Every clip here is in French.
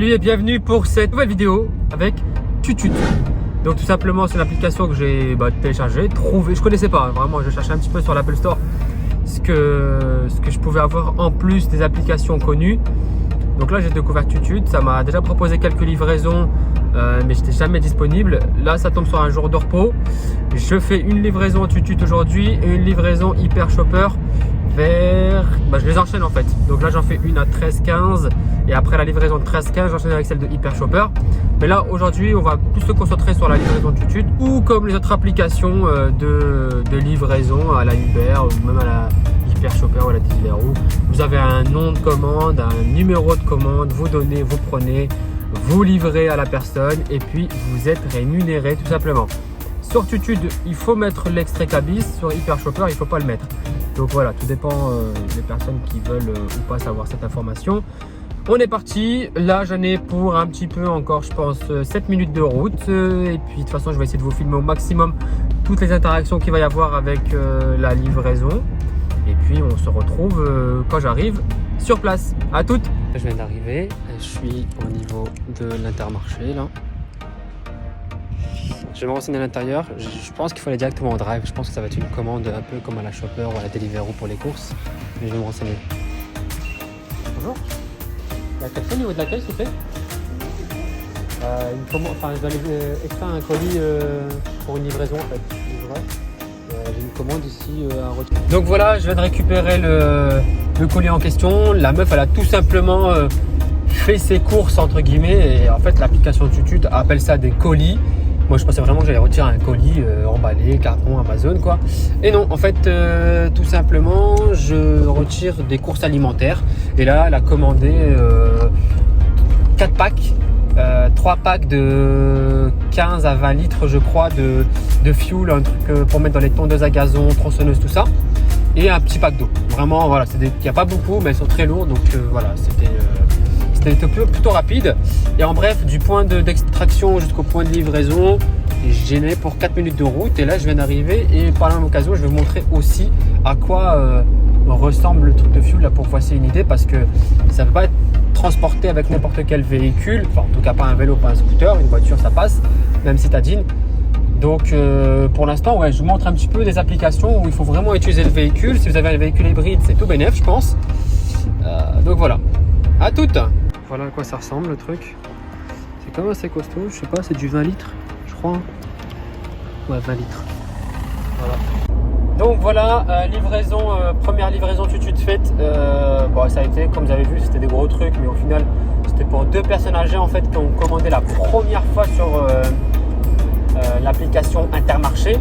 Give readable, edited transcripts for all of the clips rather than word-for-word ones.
Salut et bienvenue pour cette nouvelle vidéo avec Tutut. Donc tout simplement c'est une application que j'ai téléchargée, trouvée, je connaissais pas, vraiment je cherchais un petit peu sur l'Apple Store ce que je pouvais avoir en plus des applications connues. Donc là j'ai découvert Tutut, ça m'a déjà proposé quelques livraisons mais j'étais jamais disponible. Là ça tombe sur un jour de repos. Je fais une livraison Tutut aujourd'hui et une livraison Hyper Shopper vers... je les enchaîne en fait. Donc là j'en fais une à 13h15 et après la livraison de 13h15 j'enchaîne avec celle de Hyper Shopper. Mais là aujourd'hui on va plus se concentrer sur la livraison de Tutut ou comme les autres applications de livraison à la Uber ou même à la Hyper Shopper ou à la Deliveroo. Vous avez un nom de commande, un numéro de commande, vous donnez, vous prenez, vous livrez à la personne et puis vous êtes rémunéré tout simplement. Sur Tutut il faut mettre l'extrait cabis, sur Hyper Shopper il ne faut pas le mettre. Donc voilà, tout dépend des personnes qui veulent ou pas savoir cette information. On est parti, là j'en ai pour un petit peu encore je pense 7 minutes de route et puis de toute façon je vais essayer de vous filmer au maximum toutes les interactions qu'il va y avoir avec la livraison et puis on se retrouve quand j'arrive sur place. À toutes. Je viens d'arriver, je suis au niveau de l'Intermarché là. Je vais me renseigner à l'intérieur, je pense qu'il faut aller directement en drive, je pense que ça va être une commande un peu comme à la Shopper ou à la Deliveroo pour les courses, mais je vais me renseigner. Bonjour, la quelqu'un au niveau de l'accueil s'il vous plaît je dois aller extraire un colis pour une livraison en fait, j'ai une commande ici à retirer. Donc voilà, je viens de récupérer le colis en question, la meuf elle a tout simplement fait ses courses entre guillemets et en fait l'application Tutut appelle ça des colis. Moi je pensais vraiment que j'allais retirer un colis emballé, carton, Amazon quoi. Et non, en fait tout simplement je retire des courses alimentaires. Et là elle a commandé 4 packs, 3 packs de 15 à 20 litres je crois de fuel, un truc pour mettre dans les tondeuses à gazon, tronçonneuses, tout ça. Et un petit pack d'eau. Vraiment voilà, il n'y a pas beaucoup mais elles sont très lourdes donc voilà, c'était plutôt rapide. Et en bref, du point d'extraction jusqu'au point de livraison, j'ai n'ai pour 4 minutes de route. Et là, je viens d'arriver. Et par la même occasion, je vais vous montrer aussi à quoi ressemble le truc de fuel là, pour que vous fassiez une idée. Parce que ça ne peut pas être transporté avec n'importe quel véhicule. Enfin, en tout cas, pas un vélo, pas un scooter. Une voiture, ça passe, même citadine. Donc, pour l'instant, ouais, je vous montre un petit peu des applications où il faut vraiment utiliser le véhicule. Si vous avez un véhicule hybride, c'est tout bénef, je pense. Donc, voilà. À toutes. Voilà à quoi ça ressemble le truc. C'est quand même assez costaud, je sais pas, c'est du 20 litres, je crois. Ouais, 20 litres. Voilà. Donc voilà, première livraison Tutut faite. Ça a été, comme vous avez vu, c'était des gros trucs, mais au final, c'était pour 2 personnes âgées en fait qui ont commandé la première fois sur l'application Intermarché.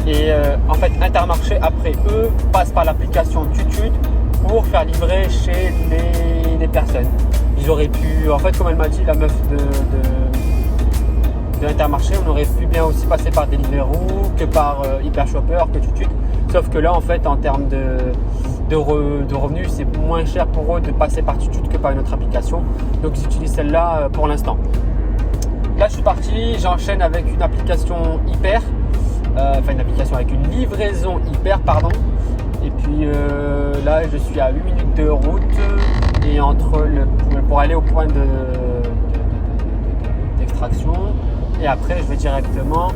Et en fait, Intermarché, après eux, passe par l'application Tutut pour faire livrer chez les personnes. Ils auraient pu, en fait comme elle m'a dit la meuf de Intermarché, on aurait pu bien aussi passer par Deliveroo que par Hyper Shopper, que Tutut. Sauf que là en fait en termes de revenus c'est moins cher pour eux de passer par Tutut que par une autre application. Donc ils utilisent celle-là pour l'instant. Là je suis parti, j'enchaîne avec une application Hyper, avec une livraison Hyper pardon. Et puis là je suis à 8 minutes de route et pour aller au point d'extraction et après je vais directement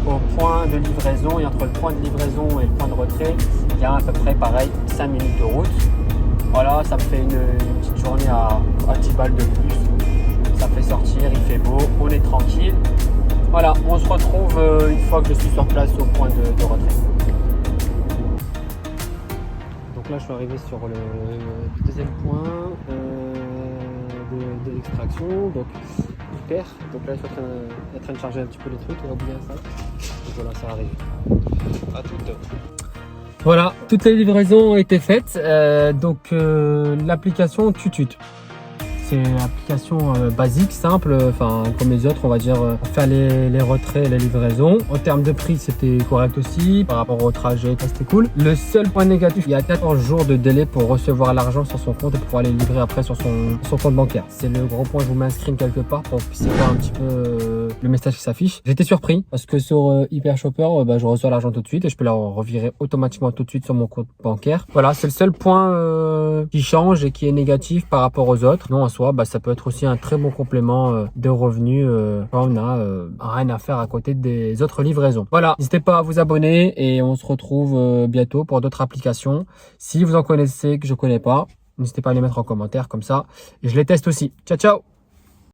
au point de livraison et entre le point de livraison et le point de retrait il y a à peu près pareil 5 minutes de route. Voilà, ça me fait une petite journée à 10 balles de plus, ça fait sortir, il fait beau, on est tranquille. Voilà, on se retrouve une fois que je suis sur place au point de retrait. Donc là je suis arrivé sur le deuxième point de l'extraction, donc Hyper. Donc là je suis en train de charger un petit peu les trucs, on va oublier ça. Donc voilà, ça arrive. À toutes. Voilà, toutes les livraisons ont été faites. L'application Tutut. C'est une application basique, simple, comme les autres, on va dire, pour faire les retraits et les livraisons. En termes de prix, c'était correct aussi, par rapport au trajet, c'était cool. Le seul point négatif, il y a 14 jours de délai pour recevoir l'argent sur son compte et pour pouvoir les livrer après sur son compte bancaire. C'est le gros point, je vous mets un screen quelque part pour que vous puissiez voir un petit peu le message qui s'affiche. J'étais surpris parce que sur Hyper Shopper, je reçois l'argent tout de suite et je peux la revirer automatiquement tout de suite sur mon compte bancaire. Voilà, c'est le seul point qui change et qui est négatif par rapport aux autres. Non, soi, bah, ça peut être aussi un très bon complément de revenus quand on a rien à faire à côté des autres livraisons. Voilà, n'hésitez pas à vous abonner et on se retrouve bientôt pour d'autres applications. Si vous en connaissez que je connais pas, n'hésitez pas à les mettre en commentaire comme ça. Je les teste aussi. Ciao, ciao!